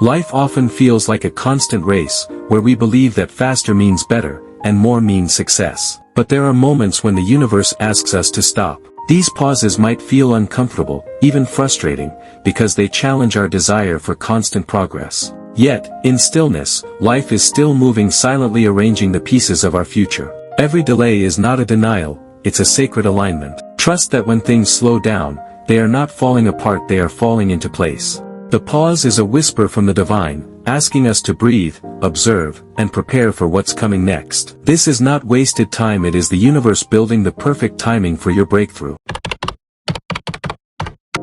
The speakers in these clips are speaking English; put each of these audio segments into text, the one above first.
Life often feels like a constant race, where we believe that faster means better, and more means success. But there are moments when the universe asks us to stop. These pauses might feel uncomfortable, even frustrating, because they challenge our desire for constant progress. Yet, in stillness, life is still moving, silently arranging the pieces of our future. Every delay is not a denial, it's a sacred alignment. Trust that when things slow down, they are not falling apart, they are falling into place. The pause is a whisper from the divine, asking us to breathe, observe, and prepare for what's coming next. This is not wasted time, it is the universe building the perfect timing for your breakthrough.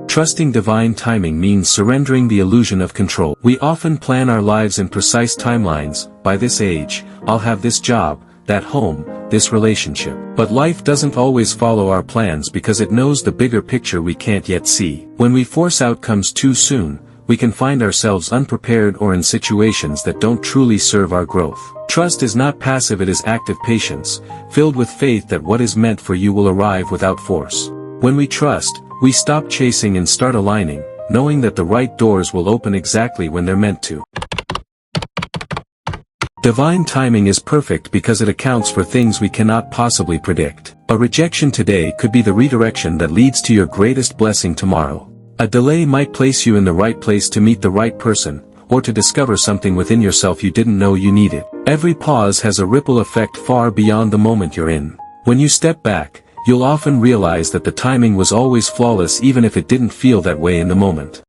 Trusting divine timing means surrendering the illusion of control. We often plan our lives in precise timelines. By this age, I'll have this job, that home, this relationship. But life doesn't always follow our plans because it knows the bigger picture we can't yet see. When we force outcomes too soon, we can find ourselves unprepared or in situations that don't truly serve our growth. Trust is not passive, it is active patience, filled with faith that what is meant for you will arrive without force. When we trust, we stop chasing and start aligning, knowing that the right doors will open exactly when they're meant to. Divine timing is perfect because it accounts for things we cannot possibly predict. A rejection today could be the redirection that leads to your greatest blessing tomorrow. A delay might place you in the right place to meet the right person, or to discover something within yourself you didn't know you needed. Every pause has a ripple effect far beyond the moment you're in. When you step back, you'll often realize that the timing was always flawless, even if it didn't feel that way in the moment.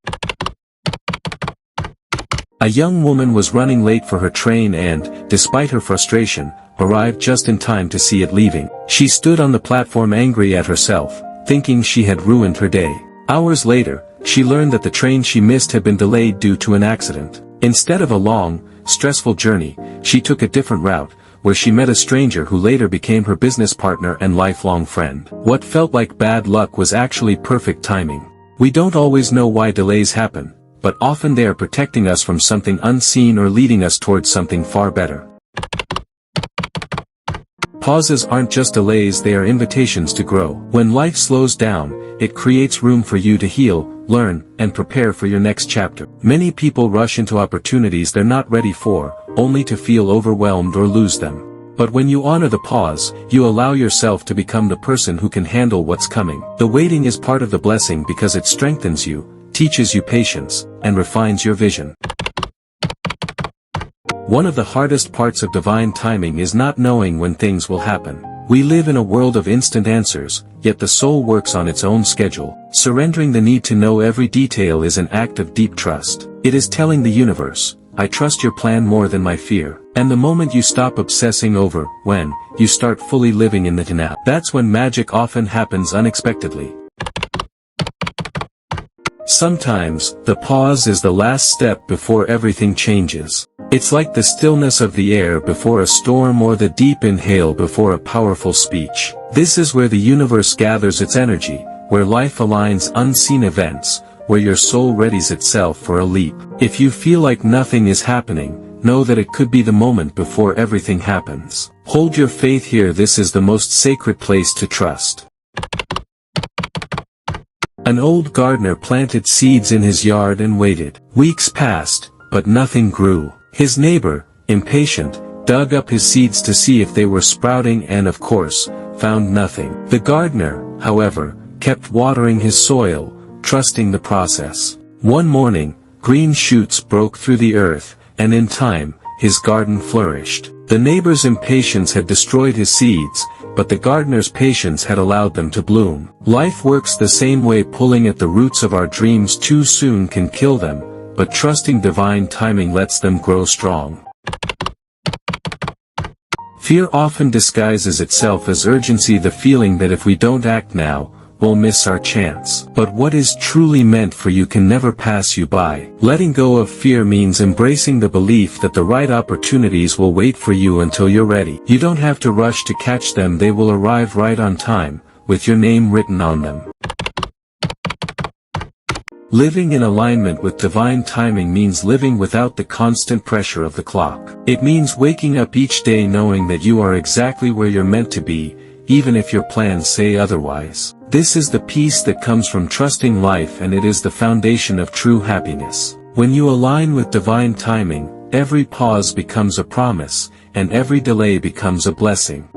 A young woman was running late for her train and, despite her frustration, arrived just in time to see it leaving. She stood on the platform angry at herself, thinking she had ruined her day. Hours later, she learned that the train she missed had been delayed due to an accident. Instead of a long, stressful journey, she took a different route, where she met a stranger who later became her business partner and lifelong friend. What felt like bad luck was actually perfect timing. We don't always know why delays happen, but often they are protecting us from something unseen or leading us towards something far better. Pauses aren't just delays, they are invitations to grow. When life slows down, it creates room for you to heal, learn, and prepare for your next chapter. Many people rush into opportunities they're not ready for, only to feel overwhelmed or lose them. But when you honor the pause, you allow yourself to become the person who can handle what's coming. The waiting is part of the blessing because it strengthens you, teaches you patience, and refines your vision. One of the hardest parts of divine timing is not knowing when things will happen. We live in a world of instant answers, yet the soul works on its own schedule. Surrendering the need to know every detail is an act of deep trust. It is telling the universe, I trust your plan more than my fear. And the moment you stop obsessing over when, you start fully living in the now. That's when magic often happens unexpectedly. Sometimes, the pause is the last step before everything changes. It's like the stillness of the air before a storm or the deep inhale before a powerful speech. This is where the universe gathers its energy, where life aligns unseen events, where your soul readies itself for a leap. If you feel like nothing is happening, know that it could be the moment before everything happens. Hold your faith here, this is the most sacred place to trust. An old gardener planted seeds in his yard and waited. Weeks passed, but nothing grew. His neighbor, impatient, dug up his seeds to see if they were sprouting and of course, found nothing. The gardener, however, kept watering his soil, trusting the process. One morning, green shoots broke through the earth, and in time, his garden flourished. The neighbor's impatience had destroyed his seeds, but the gardener's patience had allowed them to bloom. Life works the same way, pulling at the roots of our dreams too soon can kill them, but trusting divine timing lets them grow strong. Fear often disguises itself as urgency, the feeling that if we don't act now, we'll miss our chance. But what is truly meant for you can never pass you by. Letting go of fear means embracing the belief that the right opportunities will wait for you until you're ready. You don't have to rush to catch them, they will arrive right on time, with your name written on them. Living in alignment with divine timing means living without the constant pressure of the clock. It means waking up each day knowing that you are exactly where you're meant to be, even if your plans say otherwise. This is the peace that comes from trusting life, and it is the foundation of true happiness. When you align with divine timing, every pause becomes a promise, and every delay becomes a blessing.